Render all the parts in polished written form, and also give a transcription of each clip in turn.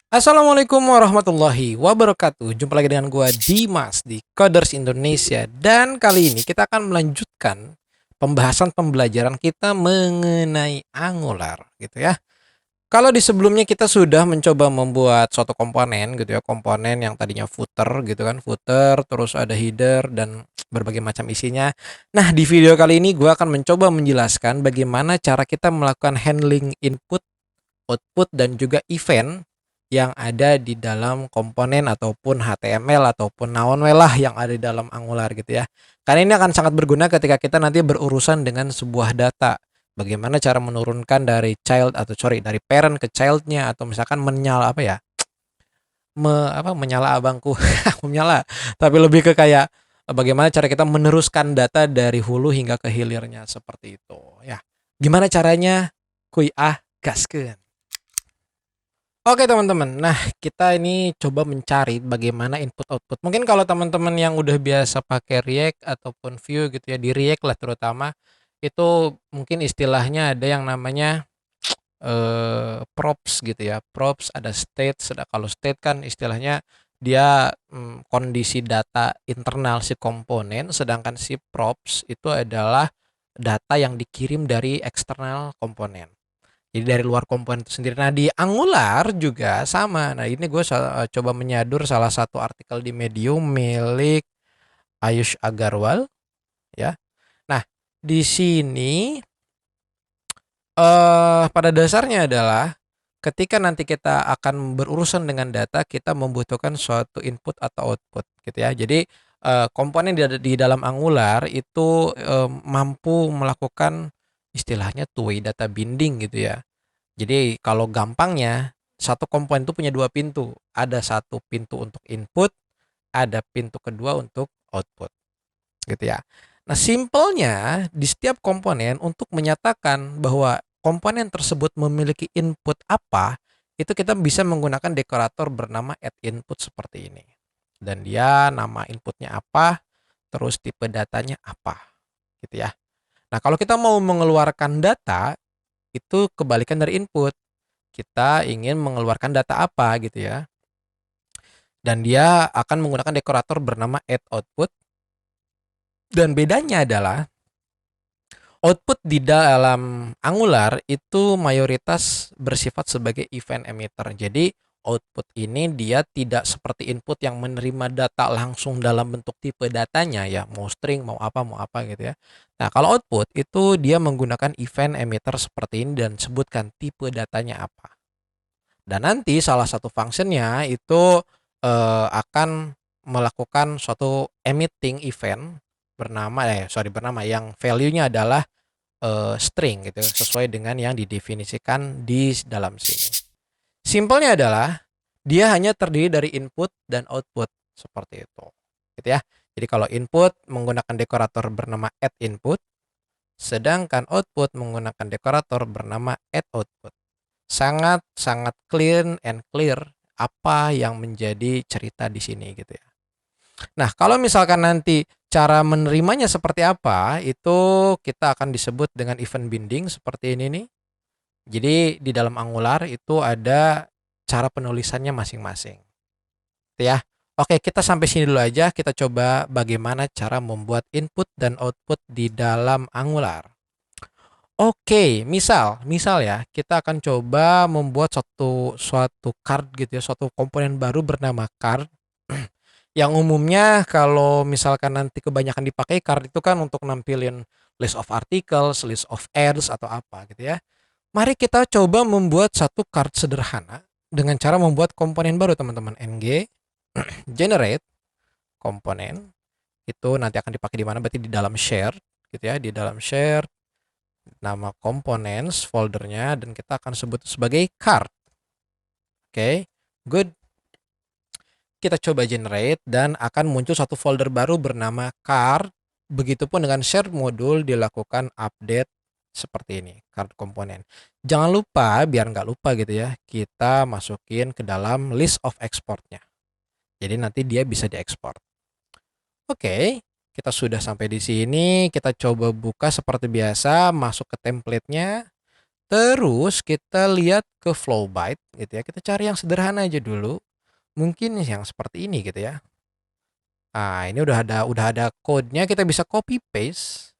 Assalamualaikum warahmatullahi wabarakatuh. Jumpa lagi dengan gua Dimas di Coders Indonesia dan kali ini kita akan melanjutkan pembahasan pembelajaran kita mengenai Angular gitu ya. Kalau di sebelumnya kita sudah mencoba membuat suatu komponen gitu ya, komponen yang tadinya footer gitu kan, footer terus ada header dan berbagai macam isinya. Nah, di video kali ini gua akan mencoba menjelaskan bagaimana cara kita melakukan handling input, output dan juga event yang ada di dalam komponen ataupun HTML ataupun naon lah yang ada di dalam Angular gitu ya. Karena ini akan sangat berguna ketika kita nanti berurusan dengan sebuah data. Bagaimana cara menurunkan dari child atau sorry dari parent ke childnya atau misalkan menyala apa ya? Menyala abangku menyala tapi lebih ke kayak bagaimana cara kita meneruskan data dari hulu hingga ke hilirnya seperti itu ya. Gimana caranya? Kuy gaskeun. Oke teman-teman, nah kita ini coba mencari bagaimana input output. Mungkin kalau teman-teman yang udah biasa pakai React ataupun Vue gitu ya, di React lah terutama, itu mungkin istilahnya ada yang namanya props gitu ya. Props ada state, kalau state kan istilahnya dia kondisi data internal si komponen, sedangkan si props itu adalah data yang dikirim dari eksternal komponen. Jadi dari luar komponen itu sendiri. Nah di Angular juga sama. Nah ini gue coba menyadur salah satu artikel di Medium milik Ayush Agarwal ya. Nah di sini pada dasarnya adalah ketika nanti kita akan berurusan dengan data, kita membutuhkan suatu input atau output gitu ya. Jadi komponen di dalam Angular itu mampu melakukan istilahnya two-way data binding gitu ya. Jadi kalau gampangnya satu komponen itu punya dua pintu. Ada satu pintu untuk input, ada pintu kedua untuk output, gitu ya. Nah, simpelnya di setiap komponen untuk menyatakan bahwa komponen tersebut memiliki input apa, itu kita bisa menggunakan dekorator bernama add_input seperti ini. Dan dia nama inputnya apa, terus tipe datanya apa, gitu ya. Nah, kalau kita mau mengeluarkan data, itu kebalikan dari input. Kita ingin mengeluarkan data apa gitu ya. Dan dia akan menggunakan dekorator bernama add_output. Dan bedanya adalah output di dalam Angular itu mayoritas bersifat sebagai event emitter. Jadi output ini dia tidak seperti input yang menerima data langsung dalam bentuk tipe datanya ya, mau string, mau apa gitu ya. Nah, kalau output itu dia menggunakan event emitter seperti ini dan sebutkan tipe datanya apa. Dan nanti salah satu functionnya itu akan melakukan suatu emitting event bernama yang value-nya adalah string gitu sesuai dengan yang didefinisikan di dalam sini. Simpelnya adalah dia hanya terdiri dari input dan output seperti itu. Gitu ya. Jadi kalau input menggunakan dekorator bernama add_input, sedangkan output menggunakan dekorator bernama add_output. Sangat-sangat clean and clear apa yang menjadi cerita di sini gitu ya. Nah, kalau misalkan nanti cara menerimanya seperti apa, itu kita akan disebut dengan event binding seperti ini nih. Jadi di dalam Angular itu ada cara penulisannya masing-masing. Gitu ya. Oke, kita sampai sini dulu aja. Kita coba bagaimana cara membuat input dan output di dalam Angular. Oke, misal ya, kita akan coba membuat suatu card gitu ya, suatu komponen baru bernama card. Yang umumnya kalau misalkan nanti kebanyakan dipakai card itu kan untuk nampilin list of articles, list of ads atau apa gitu ya. Mari kita coba membuat satu card sederhana dengan cara membuat komponen baru teman-teman. ng generate komponen itu nanti akan dipakai di mana? Berarti di dalam share gitu ya, di dalam share nama components foldernya dan kita akan sebut sebagai card. Oke, good. Kita coba generate dan akan muncul satu folder baru bernama card. Begitupun dengan share modul dilakukan update seperti ini, card komponen. Jangan lupa, biar nggak lupa gitu ya, kita masukin ke dalam list of exportnya. Jadi nanti dia bisa diekspor. Oke, kita sudah sampai di sini. Kita coba buka seperti biasa, masuk ke template-nya. Terus kita lihat ke flow byte gitu ya. Kita cari yang sederhana aja dulu. Mungkin yang seperti ini gitu ya. Nah, ini udah ada code-nya, kita bisa copy paste.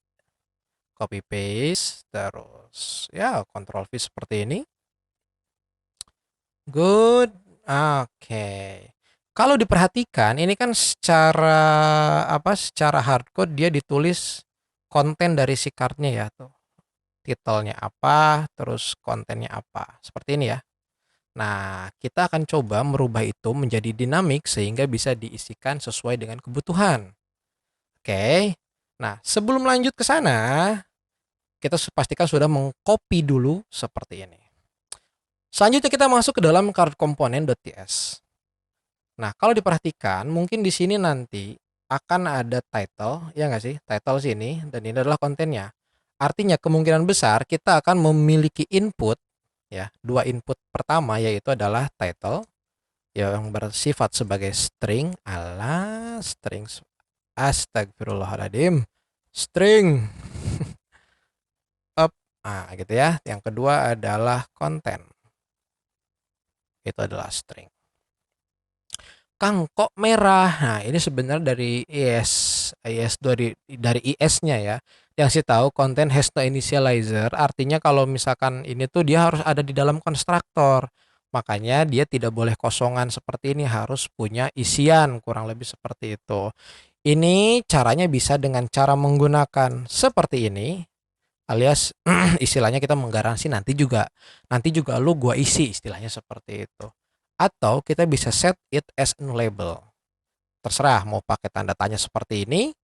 Copy paste terus ya control V seperti ini. Good. Oke. Kalau diperhatikan ini kan secara hardcode dia ditulis konten dari si card-nya ya tuh. Titelnya apa, terus kontennya apa. Seperti ini ya. Nah, kita akan coba merubah itu menjadi dinamik sehingga bisa diisikan sesuai dengan kebutuhan. Oke. Nah, sebelum lanjut ke sana, kita pastikan sudah mengcopy dulu seperti ini. Selanjutnya kita masuk ke dalam card component.ts. Nah, kalau diperhatikan, mungkin di sini nanti akan ada title, ya nggak sih? Title sini, dan ini adalah kontennya. Artinya kemungkinan besar kita akan memiliki input, ya, dua input pertama yaitu adalah title, yang bersifat sebagai string, astagfirullahaladzim, string, up, gitu ya. Yang kedua adalah konten, itu adalah string. Kang kok merah? Nah, ini sebenarnya dari dari IS-nya ya. Yang sih tahu content has no initializer, artinya kalau misalkan ini tuh dia harus ada di dalam konstruktor. Makanya dia tidak boleh kosongan seperti ini, harus punya isian, kurang lebih seperti itu. Ini caranya bisa dengan cara menggunakan seperti ini, alias istilahnya kita menggaransi nanti juga lu gua isi, istilahnya seperti itu. Atau kita bisa set it as nullable. Terserah mau pakai tanda tanya seperti ini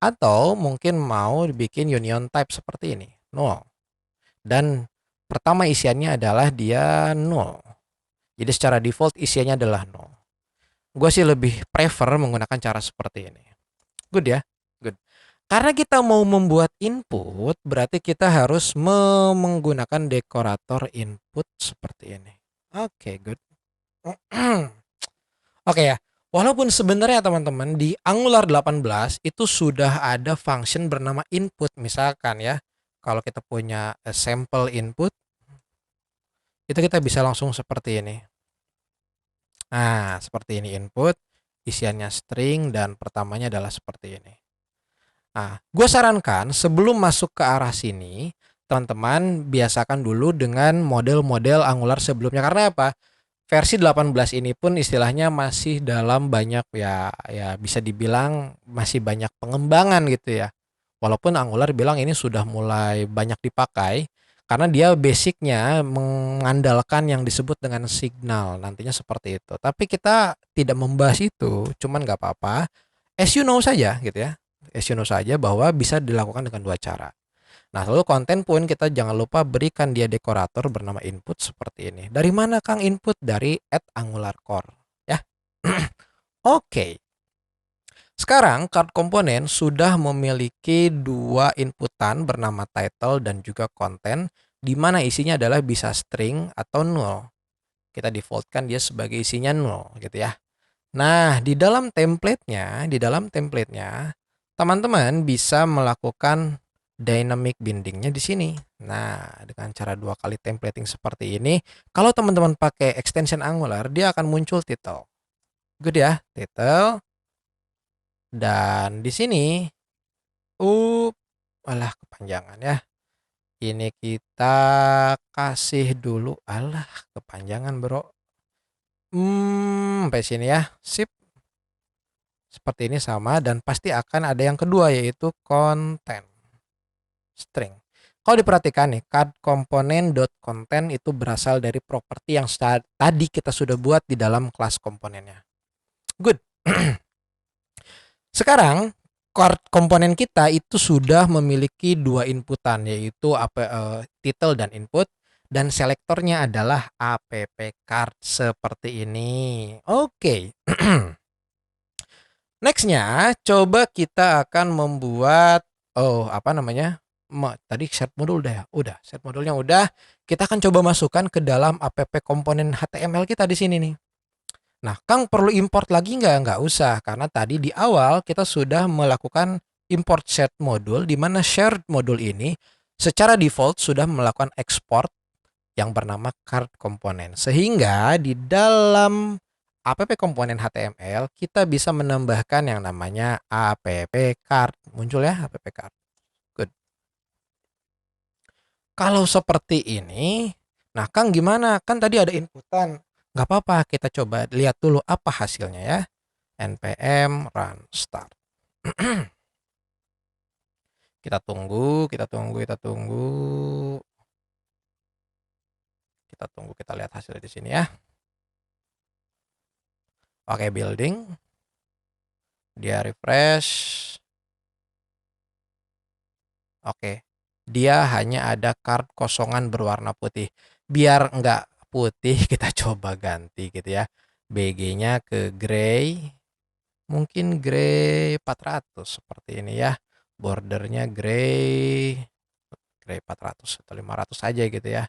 atau mungkin mau dibikin union type seperti ini, null. Dan pertama isiannya adalah dia null. Jadi secara default isiannya adalah null. Gue sih lebih prefer menggunakan cara seperti ini. Good ya? Good. Karena kita mau membuat input, berarti kita harus menggunakan dekorator input seperti ini. Oke, good. Oke ya, walaupun sebenarnya teman-teman di Angular 18 itu sudah ada function bernama input. Misalkan ya, kalau kita punya sample input, itu kita bisa langsung seperti ini. Nah, seperti ini input, isiannya string dan pertamanya adalah seperti ini. Nah, gue sarankan sebelum masuk ke arah sini, teman-teman biasakan dulu dengan model-model Angular sebelumnya. Karena apa? Versi 18 ini pun istilahnya masih dalam banyak ya bisa dibilang masih banyak pengembangan gitu ya. Walaupun Angular bilang ini sudah mulai banyak dipakai karena dia basicnya mengandalkan yang disebut dengan signal, nantinya seperti itu. Tapi kita tidak membahas itu, cuman nggak apa-apa. As you know saja gitu ya. As you know saja bahwa bisa dilakukan dengan dua cara. Nah, lalu konten pun kita jangan lupa berikan dia dekorator bernama input seperti ini. Dari mana Kang input? Dari @angularcore ya. Oke. Sekarang card komponen sudah memiliki dua inputan bernama title dan juga konten, di mana isinya adalah bisa string atau null. Kita defaultkan dia sebagai isinya null gitu ya. Nah, di dalam template-nya, teman-teman bisa melakukan dynamic bindingnya di sini. Nah, dengan cara dua kali templating seperti ini, kalau teman-teman pakai extension Angular, dia akan muncul title. Good ya, title. Dan di sini, alah kepanjangan ya. Ini kita kasih dulu, alah kepanjangan bro. Sampai sini ya, sip. Seperti ini sama dan pasti akan ada yang kedua yaitu konten string. Kalau diperhatikan nih, card component.content itu berasal dari properti yang tadi kita sudah buat di dalam kelas komponennya. Good. Sekarang card komponen kita itu sudah memiliki dua inputan yaitu title dan input, dan selektornya adalah app card seperti ini. Oke. Nextnya, coba kita akan membuat tadi set modul udah set modulnya udah. Kita akan coba masukkan ke dalam app komponen HTML kita di sini nih. Nah, Kang perlu import lagi nggak? Nggak usah, karena tadi di awal kita sudah melakukan import set modul, di mana shared modul ini secara default sudah melakukan export yang bernama card komponen. Sehingga di dalam app komponen HTML kita bisa menambahkan yang namanya app card. Muncul ya app card. Good. Kalau seperti ini, nah Kang gimana? Kan tadi ada inputan. Nggak apa-apa, kita coba lihat dulu apa hasilnya ya. npm run start. Kita tunggu, kita tunggu, kita tunggu. Kita tunggu, kita lihat hasilnya di sini ya. Oke, building. Dia refresh. Oke. Dia hanya ada card kosongan berwarna putih. Biar nggak putih, kita coba ganti gitu ya. BG-nya ke gray. Mungkin gray 400 seperti ini ya. Bordernya gray 400 atau 500 aja gitu ya.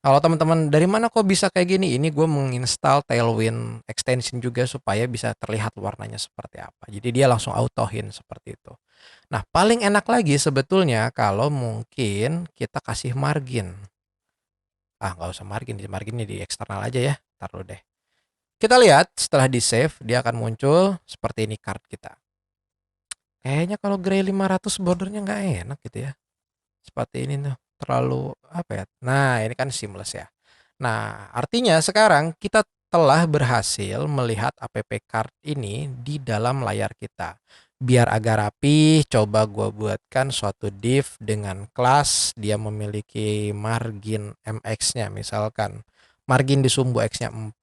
Kalau teman-teman dari mana kok bisa kayak gini? Ini gue menginstal Tailwind extension juga supaya bisa terlihat warnanya seperti apa. Jadi dia langsung autohin seperti itu. Nah, paling enak lagi sebetulnya kalau mungkin kita kasih margin. Nggak usah margin, marginnya di eksternal aja ya. Taruh deh. Kita lihat setelah di save, dia akan muncul seperti ini card kita. Kayaknya kalau gray 500 bordernya nggak enak gitu ya. Seperti ini tuh, terlalu apa ya. Nah, ini kan seamless ya. Nah, artinya sekarang kita telah berhasil melihat app card ini di dalam layar kita. Biar agak rapi, coba gue buatkan suatu div dengan kelas dia memiliki margin MX-nya. Misalkan margin di sumbu X-nya 4,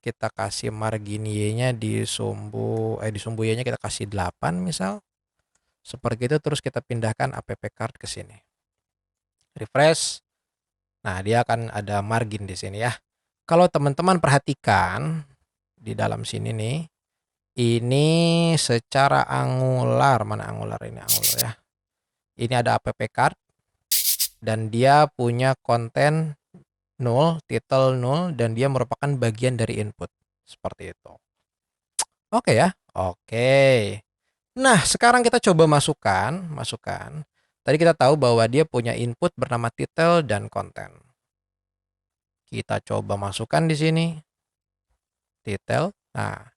kita kasih margin Y-nya di sumbu Y-nya kita kasih 8 misal. Seperti itu, terus kita pindahkan app card ke sini. Refresh. Nah, dia akan ada margin di sini ya. Kalau teman-teman perhatikan di dalam sini nih, ini secara angular, mana angular ini angular ya. Ini ada app card dan dia punya konten 0, title 0 dan dia merupakan bagian dari input. Seperti itu. Oke ya. Oke. Nah, sekarang kita coba masukkan. Tadi kita tahu bahwa dia punya input bernama title dan konten. Kita coba masukkan di sini. Title. Nah,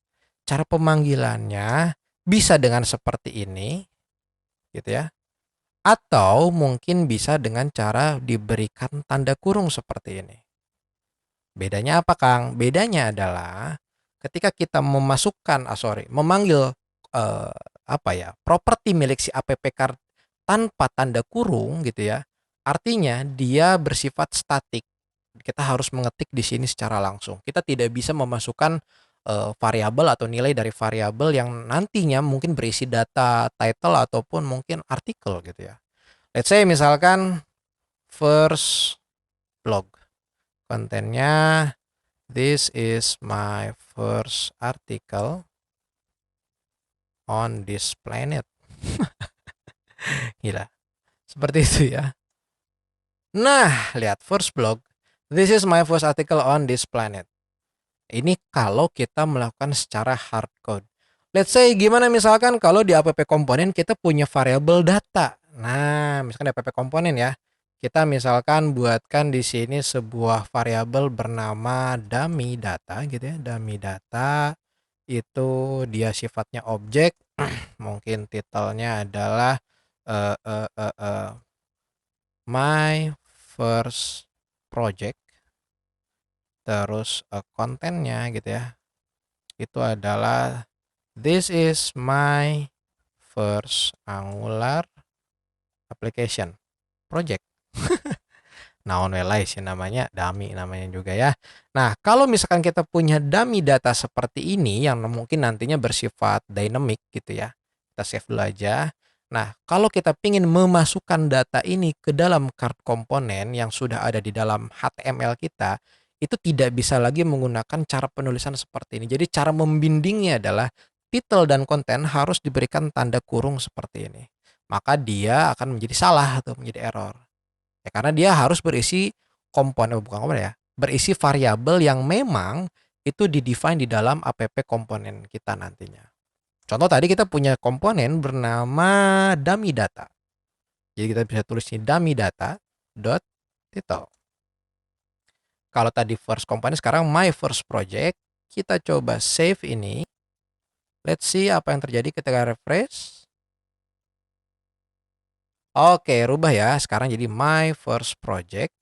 cara pemanggilannya bisa dengan seperti ini, gitu ya. Atau mungkin bisa dengan cara diberikan tanda kurung seperti ini. Bedanya apa, Kang? Bedanya adalah ketika kita memanggil eh, properti milik si app card tanpa tanda kurung gitu ya. Artinya dia bersifat statik. Kita harus mengetik di sini secara langsung. Kita tidak bisa memasukkan variabel atau nilai dari variabel yang nantinya mungkin berisi data title ataupun mungkin artikel gitu ya. Let's say misalkan first blog. Kontennya, this is my first article on this planet. Gila. Seperti itu ya. Nah, lihat first blog. This is my first article on this planet. Ini kalau kita melakukan secara hard code. Let's say gimana misalkan kalau di app komponen kita punya variabel data. Nah, misalkan di app komponen ya. Kita misalkan buatkan di sini sebuah variabel bernama dummy data gitu ya. Dummy data itu dia sifatnya objek. Mungkin titelnya adalah uh, uh, uh, uh, my first project. Terus kontennya gitu ya. Itu adalah this is my first Angular application project. Naon welai sih namanya, dummy namanya juga ya. Nah, kalau misalkan kita punya dummy data seperti ini yang mungkin nantinya bersifat dynamic gitu ya. Kita save dulu aja. Nah, kalau kita ingin memasukkan data ini ke dalam card komponen yang sudah ada di dalam HTML kita, itu tidak bisa lagi menggunakan cara penulisan seperti ini. Jadi cara membimbingnya adalah title dan konten harus diberikan tanda kurung seperti ini. Maka dia akan menjadi salah atau menjadi error. Ya, karena dia harus berisi berisi variabel yang memang itu di-define di dalam app komponen kita nantinya. Contoh tadi kita punya komponen bernama dummy data. Jadi kita bisa tulis di dummy data dot title. Kalau tadi first component, sekarang my first project. Kita coba save ini. Let's see apa yang terjadi ketika refresh. Oke, rubah ya. Sekarang jadi my first project.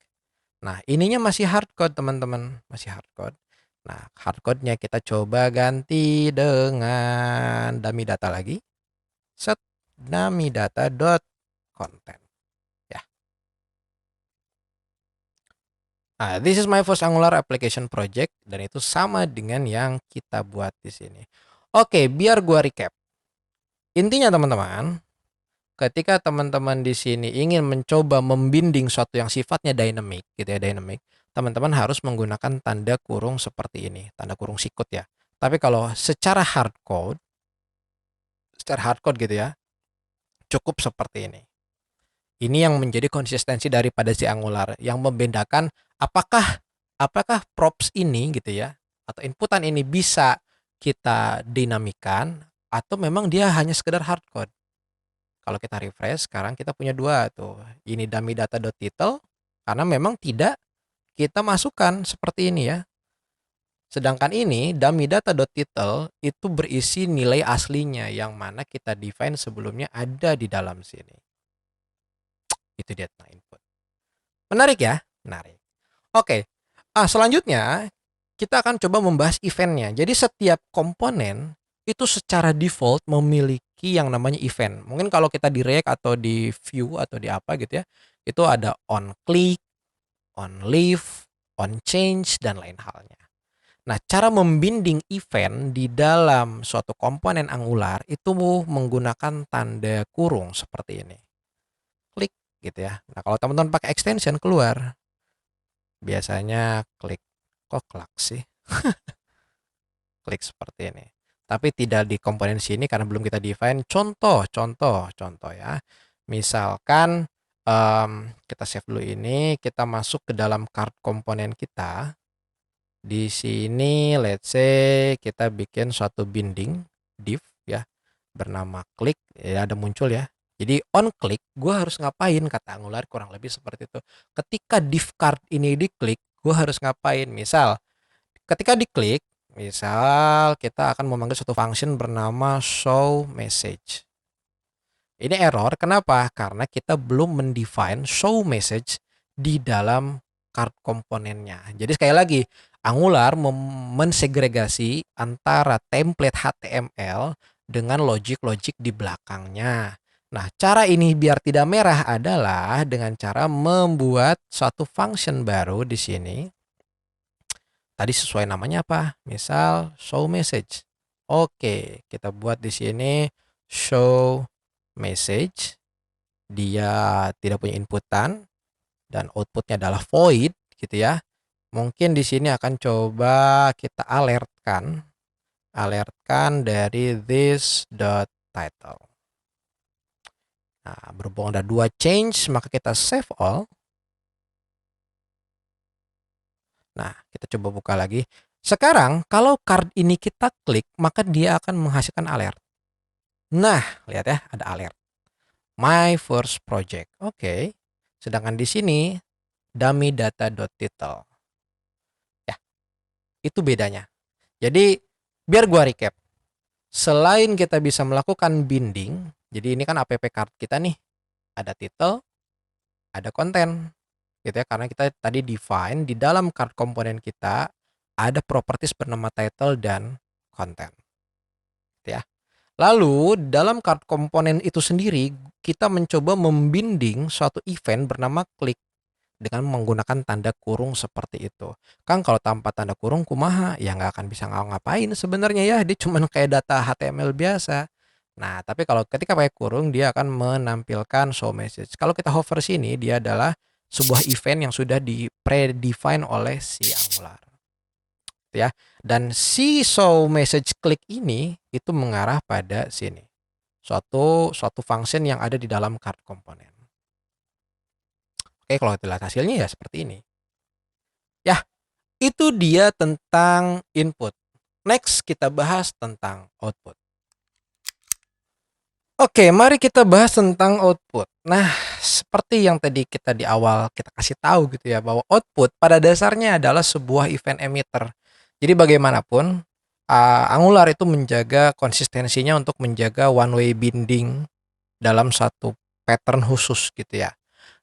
Nah, ininya masih hardcode, teman-teman. Masih hardcode. Nah, hardcode-nya kita coba ganti dengan dummy data lagi. Set dummy data dot content. Ya. Nah, this is my first Angular application project dan itu sama dengan yang kita buat di sini. Oke, biar gua recap. Intinya teman-teman, ketika teman-teman di sini ingin mencoba membinding suatu yang sifatnya dynamic gitu ya, dynamic, teman-teman harus menggunakan tanda kurung seperti ini, tanda kurung sikut ya. Tapi kalau secara hardcode gitu ya, cukup seperti ini. Ini yang menjadi konsistensi daripada si Angular, yang membedakan apakah props ini gitu ya, atau inputan ini bisa kita dinamikan atau memang dia hanya sekedar hardcode. Kalau kita refresh, sekarang kita punya dua tuh. Ini dummy data.title karena memang tidak kita masukkan seperti ini ya. Sedangkan ini dummy data.title itu berisi nilai aslinya yang mana kita define sebelumnya ada di dalam sini. Itu dia input. Menarik ya? Menarik. Oke. Selanjutnya kita akan coba membahas eventnya. Jadi setiap komponen itu secara default memiliki yang namanya event. Mungkin kalau kita di React atau di Vue atau di apa gitu ya, itu ada on click, on leave, on change, dan lain halnya. Nah, cara membinding event di dalam suatu komponen Angular itu menggunakan tanda kurung seperti ini. Klik gitu ya. Nah, kalau teman-teman pakai extension keluar, biasanya klik, kok klak sih? Klik seperti ini. Tapi tidak di komponen sini karena belum kita define. Contoh ya. Misalkan kita save dulu ini, kita masuk ke dalam card komponen kita. Di sini let's say kita bikin suatu binding div ya bernama klik ya, ada muncul ya. Jadi on click gue harus ngapain, kata Angular kurang lebih seperti itu. Ketika div card ini diklik, gue harus ngapain? Misal ketika diklik, misal kita akan memanggil suatu function bernama show message. Ini error, kenapa? Karena kita belum mendefine show message di dalam card komponennya. Jadi sekali lagi, Angular mensegregasi antara template HTML dengan logic-logic di belakangnya. Nah, cara ini biar tidak merah adalah dengan cara membuat suatu function baru di sini. Tadi sesuai namanya apa? Misal show message. Oke, kita buat di sini show message. Dia tidak punya inputan dan outputnya adalah void gitu ya. Mungkin di sini akan coba kita alertkan dari this.title. Nah, berhubung ada dua change, maka kita save all. Nah, kita coba buka lagi. Sekarang, kalau card ini kita klik, maka dia akan menghasilkan alert. Nah, lihat ya, ada alert. My first project. Oke. Sedangkan di sini, dummy data.title. Ya, itu bedanya. Jadi, biar gua recap. Selain kita bisa melakukan binding, jadi ini kan app card kita nih. Ada title, ada konten. Gitu ya, karena kita tadi define di dalam card komponen kita ada properties bernama title dan content. Gitu ya. Lalu dalam card komponen itu sendiri kita mencoba membinding suatu event bernama klik dengan menggunakan tanda kurung seperti itu. Kan kalau tanpa tanda kurung kumaha ya nggak akan bisa ngapain sebenarnya ya, dia cuma kayak data HTML biasa. Nah, tapi kalau ketika pakai kurung dia akan menampilkan show message. Kalau kita hover sini dia adalah sebuah event yang sudah di predefine oleh si Angular. Ya. Dan si show message click ini itu mengarah pada sini. Suatu function yang ada di dalam card komponen. Oke, kalau kita lihat hasilnya ya seperti ini. Ya, itu dia tentang input. Next kita bahas tentang output. Oke, mari kita bahas tentang output. Nah, seperti yang tadi kita di awal kita kasih tahu gitu ya, bahwa output pada dasarnya adalah sebuah event emitter. Jadi bagaimanapun, Angular itu menjaga konsistensinya untuk menjaga one way binding dalam satu pattern khusus gitu ya.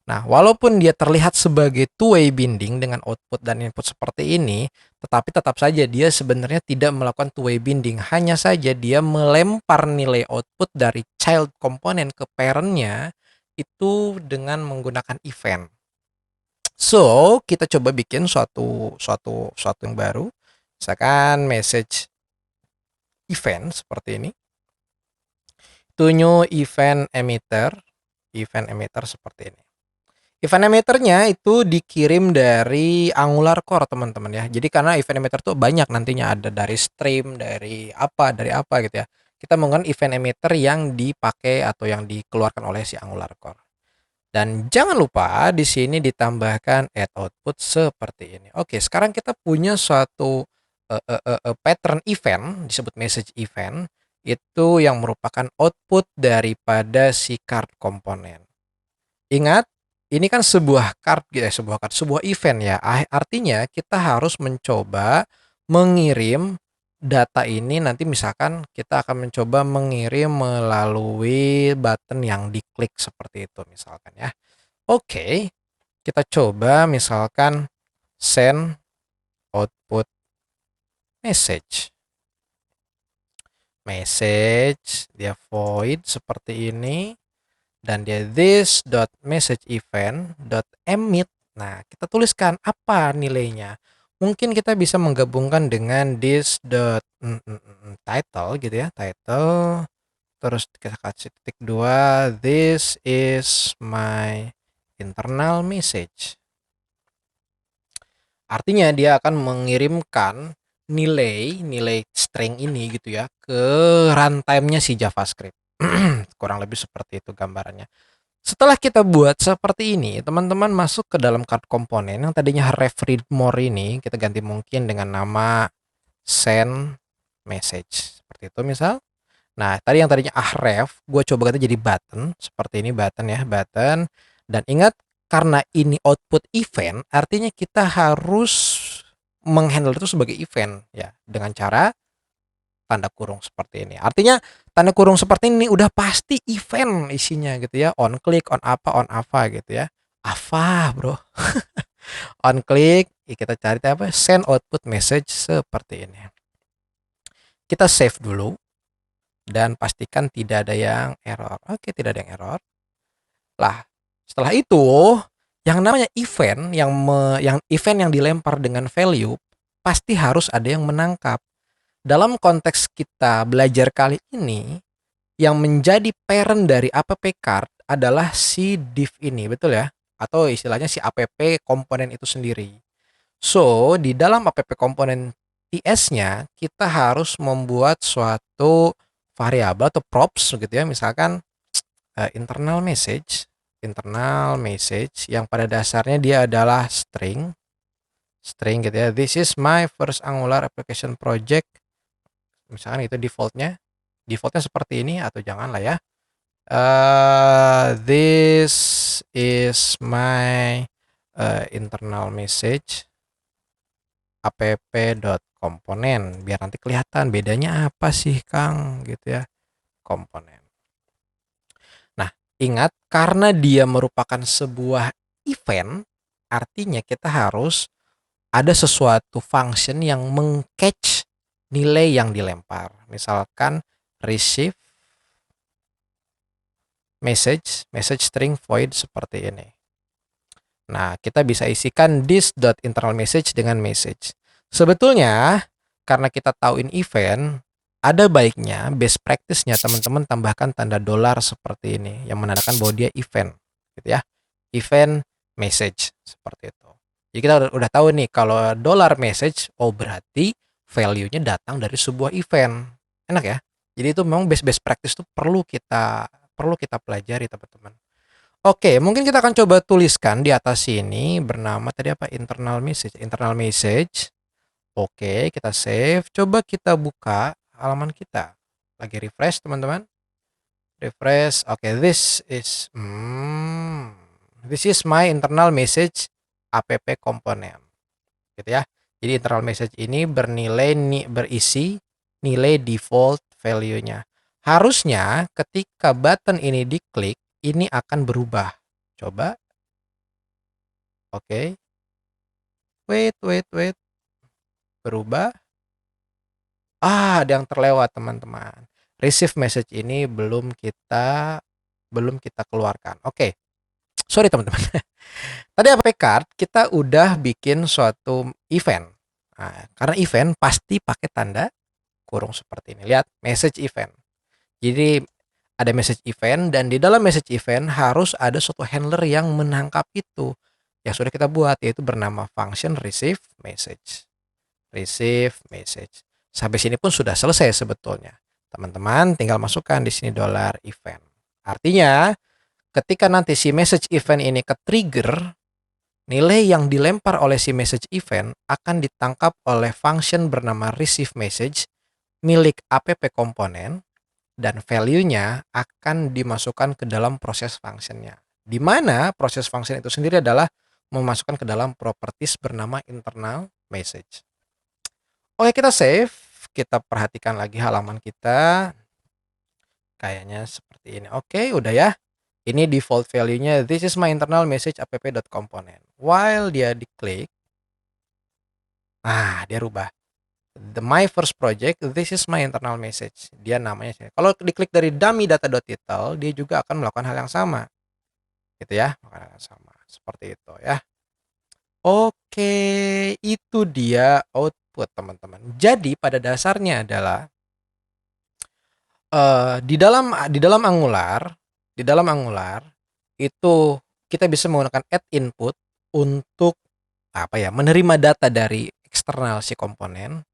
Nah, walaupun dia terlihat sebagai two-way binding dengan output dan input seperti ini, tetapi tetap saja dia sebenarnya tidak melakukan two-way binding. Hanya saja dia melempar nilai output dari child component ke parent-nya itu dengan menggunakan event. So, kita coba bikin suatu yang baru. Misalkan message event seperti ini. To new event emitter seperti ini. Event emitternya itu dikirim dari Angular Core teman-teman ya. Jadi karena event emitter tuh banyak nantinya, ada dari stream, dari apa gitu ya. Kita menggunakan event emitter yang dipakai atau yang dikeluarkan oleh si Angular Core. Dan jangan lupa di sini ditambahkan add output seperti ini. Oke, sekarang kita punya suatu pattern event disebut message event, itu yang merupakan output daripada si card komponen. Ingat, ini kan sebuah event ya. Artinya kita harus mencoba mengirim data ini, nanti misalkan kita akan mencoba mengirim melalui button yang diklik seperti itu misalkan ya. Oke, kita coba misalkan send output message. Dia void seperti ini. Dan dia this.messageEvent.emit. Nah, kita tuliskan apa nilainya. Mungkin kita bisa menggabungkan dengan this.title gitu ya, title. Terus kita kasih titik 2, this is my internal message. Artinya dia akan mengirimkan nilai string ini gitu ya ke runtime-nya si JavaScript. Kurang lebih seperti itu gambarannya. Setelah kita buat seperti ini, teman-teman masuk ke dalam card komponen yang tadinya ref read more ini, kita ganti mungkin dengan nama send message. Seperti itu misal. Nah, tadi yang tadinya ahref, gue coba ganti jadi button. Seperti ini button ya, button. Dan ingat, karena ini output event, artinya kita harus menghandle itu sebagai event ya, dengan cara tanda kurung seperti ini. Artinya tanda kurung seperti ini udah pasti event isinya gitu ya. On click, on apa gitu ya. Apa, Bro? On click, kita cari apa? Send output message seperti ini. Kita save dulu dan pastikan tidak ada yang error. Oke, tidak ada yang error. Lah, setelah itu yang namanya event yang dilempar dengan value pasti harus ada yang menangkap. Dalam konteks kita belajar kali ini, yang menjadi parent dari app card adalah si div ini, betul ya? Atau istilahnya si app komponen itu sendiri. So, di dalam app komponen TS-nya, kita harus membuat suatu variabel atau props gitu ya. Misalkan internal message yang pada dasarnya dia adalah string gitu ya. This is my first Angular application project. Misalkan itu defaultnya seperti ini, atau jangan lah ya. This is my internal message app.component, biar nanti kelihatan bedanya apa sih Kang gitu ya, komponen. Nah, ingat karena dia merupakan sebuah event, artinya kita harus ada sesuatu function yang meng-catch nilai yang dilempar. Misalkan receive message string void seperti ini. Nah, kita bisa isikan this.internal message dengan message. Sebetulnya, karena kita tahu in event, ada baiknya best practice-nya teman-teman tambahkan tanda dolar seperti ini yang menandakan bahwa dia event, gitu ya. Event message seperti itu. Jadi kita udah tahu nih kalau dollar message, oh berarti value-nya datang dari sebuah event. Enak ya? Jadi itu memang best practice itu perlu kita pelajari teman-teman. Oke, mungkin kita akan coba tuliskan di atas sini bernama tadi apa? Internal message. Oke, kita save. Coba kita buka halaman kita. Lagi refresh, teman-teman. Refresh. Oke, this is This is my internal message app component, gitu ya. Jadi internal message ini berisi nilai default value-nya. Harusnya ketika button ini diklik, ini akan berubah. Coba. Oke. Wait. Berubah. Ada yang terlewat, teman-teman. Receive message ini belum kita keluarkan. Oke. Sorry, teman-teman. Tadi app card kita udah bikin suatu event. Nah, karena event pasti pakai tanda kurung seperti ini. Lihat, message event. Jadi ada message event, dan di dalam message event harus ada suatu handler yang menangkap itu. Yang sudah kita buat, yaitu bernama function receive message. Receive message. Sampai sini pun sudah selesai sebetulnya. Teman-teman tinggal masukkan di sini $event. Artinya ketika nanti si message event ini ke-trigger, nilai yang dilempar oleh si message event akan ditangkap oleh function bernama receive message milik app komponen, dan value-nya akan dimasukkan ke dalam proses function-nya. Di mana proses function itu sendiri adalah memasukkan ke dalam properties bernama internal message. Oke, kita save. Kita perhatikan lagi halaman kita. Kayaknya seperti ini. Oke, udah ya. Ini default value-nya, this is my internal message app.component. While dia diklik, dia rubah. My first project, this is my internal message. Dia namanya. Kalau diklik dari dummy data.title, dia juga akan melakukan hal yang sama. Gitu ya, melakukan hal yang sama. Seperti itu ya. Oke, itu dia output, teman-teman. Jadi pada dasarnya adalah di dalam Angular itu kita bisa menggunakan add input untuk menerima data dari eksternal si komponen,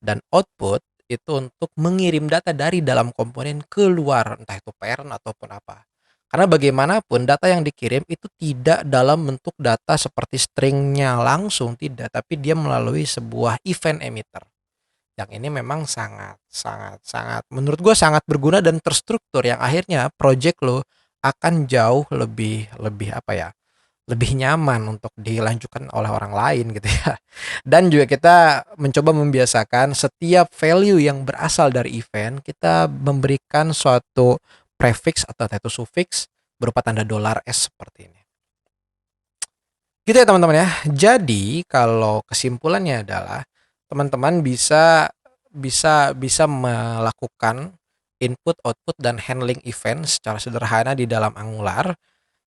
dan output itu untuk mengirim data dari dalam komponen keluar, entah itu parent ataupun apa. Karena bagaimanapun data yang dikirim itu tidak dalam bentuk data seperti stringnya langsung, tidak, tapi dia melalui sebuah event emitter. Yang ini memang sangat menurut gue sangat berguna dan terstruktur, yang akhirnya project lo akan jauh lebih lebih nyaman untuk dilanjutkan oleh orang lain gitu ya. Dan juga kita mencoba membiasakan setiap value yang berasal dari event kita memberikan suatu prefix atau suffix berupa tanda $S seperti ini. Gitu ya teman-teman ya. Jadi kalau kesimpulannya adalah teman-teman bisa melakukan input, output, dan handling event secara sederhana di dalam Angular.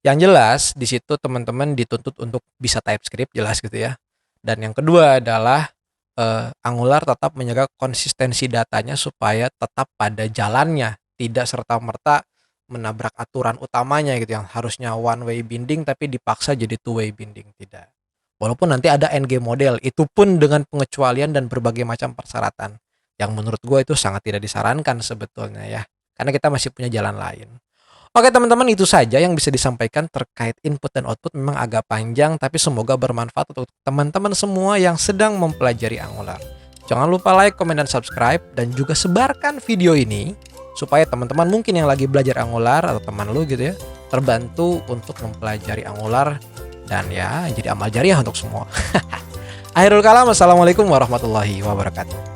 Yang jelas di situ teman-teman dituntut untuk bisa TypeScript, jelas gitu ya. Dan yang kedua adalah Angular tetap menjaga konsistensi datanya supaya tetap pada jalannya, tidak serta-merta menabrak aturan utamanya gitu, yang harusnya one way binding tapi dipaksa jadi two way binding, tidak. Walaupun nanti ada NG model, itu pun dengan pengecualian dan berbagai macam persyaratan, yang menurut gue itu sangat tidak disarankan sebetulnya ya, karena kita masih punya jalan lain. Oke teman-teman, itu saja yang bisa disampaikan terkait input dan output. Memang agak panjang, tapi semoga bermanfaat untuk teman-teman semua yang sedang mempelajari Angular. Jangan lupa like, komen, dan subscribe, dan juga sebarkan video ini supaya teman-teman mungkin yang lagi belajar Angular atau teman lu gitu ya, terbantu untuk mempelajari Angular, dan ya jadi amal jariah untuk semua. Akhirul kalam, assalamualaikum warahmatullahi wabarakatuh.